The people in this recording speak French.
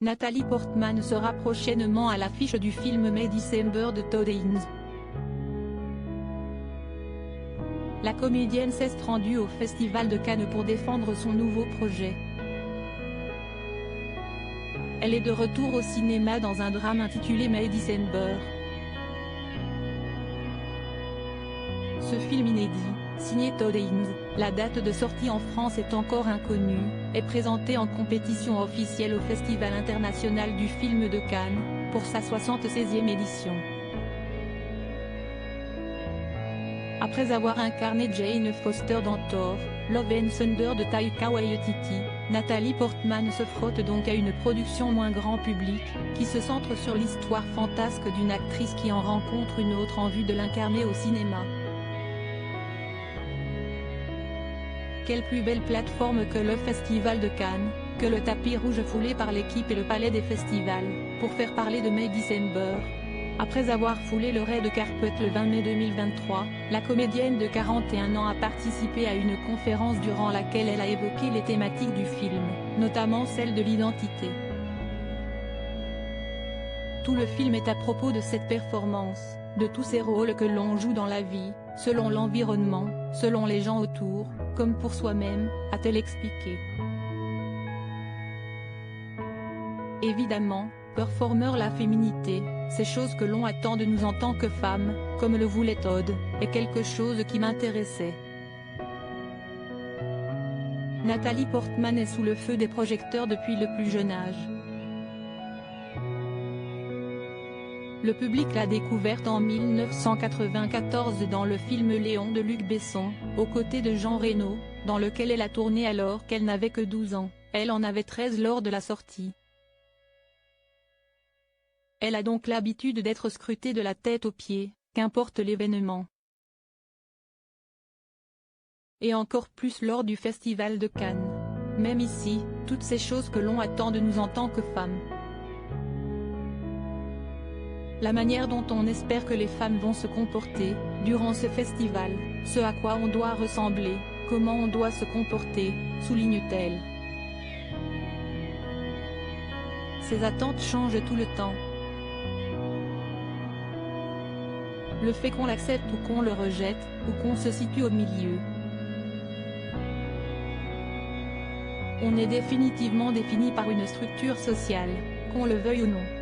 Natalie Portman sera prochainement à l'affiche du film May December de Todd Haynes. La comédienne s'est rendue au Festival de Cannes pour défendre son nouveau projet. Elle est de retour au cinéma dans un drame intitulé May December. Ce film inédit, signé Todd Haynes, la date de sortie en France est encore inconnue, est présenté en compétition officielle au Festival international du film de Cannes, pour sa 76e édition. Après avoir incarné Jane Foster dans Thor, Love and Thunder de Taika Waititi, Natalie Portman se frotte donc à une production moins grand public, qui se centre sur l'histoire fantasque d'une actrice qui en rencontre une autre en vue de l'incarner au cinéma. Quelle plus belle plateforme que le Festival de Cannes, que le tapis rouge foulé par l'équipe et le palais des festivals, pour faire parler de May December. Après avoir foulé le red carpet le 20 mai 2023, la comédienne de 41 ans a participé à une conférence durant laquelle elle a évoqué les thématiques du film, notamment celle de l'identité. Tout le film est à propos de cette performance, de tous ces rôles que l'on joue dans la vie, selon l'environnement, selon les gens autour, comme pour soi-même, a-t-elle expliqué. Évidemment, performer la féminité, ces choses que l'on attend de nous en tant que femmes, comme le voulait Todd, est quelque chose qui m'intéressait. Natalie Portman est sous le feu des projecteurs depuis le plus jeune âge. Le public l'a découverte en 1994 dans le film Léon de Luc Besson, aux côtés de Jean Reno, dans lequel elle a tourné alors qu'elle n'avait que 12 ans, elle en avait 13 lors de la sortie. Elle a donc l'habitude d'être scrutée de la tête aux pieds, qu'importe l'événement. Et encore plus lors du Festival de Cannes. Même ici, toutes ces choses que l'on attend de nous en tant que femmes. La manière dont on espère que les femmes vont se comporter, durant ce festival, ce à quoi on doit ressembler, comment on doit se comporter, souligne-t-elle. Ces attentes changent tout le temps. Le fait qu'on l'accepte ou qu'on le rejette, ou qu'on se situe au milieu. On est définitivement défini par une structure sociale, qu'on le veuille ou non.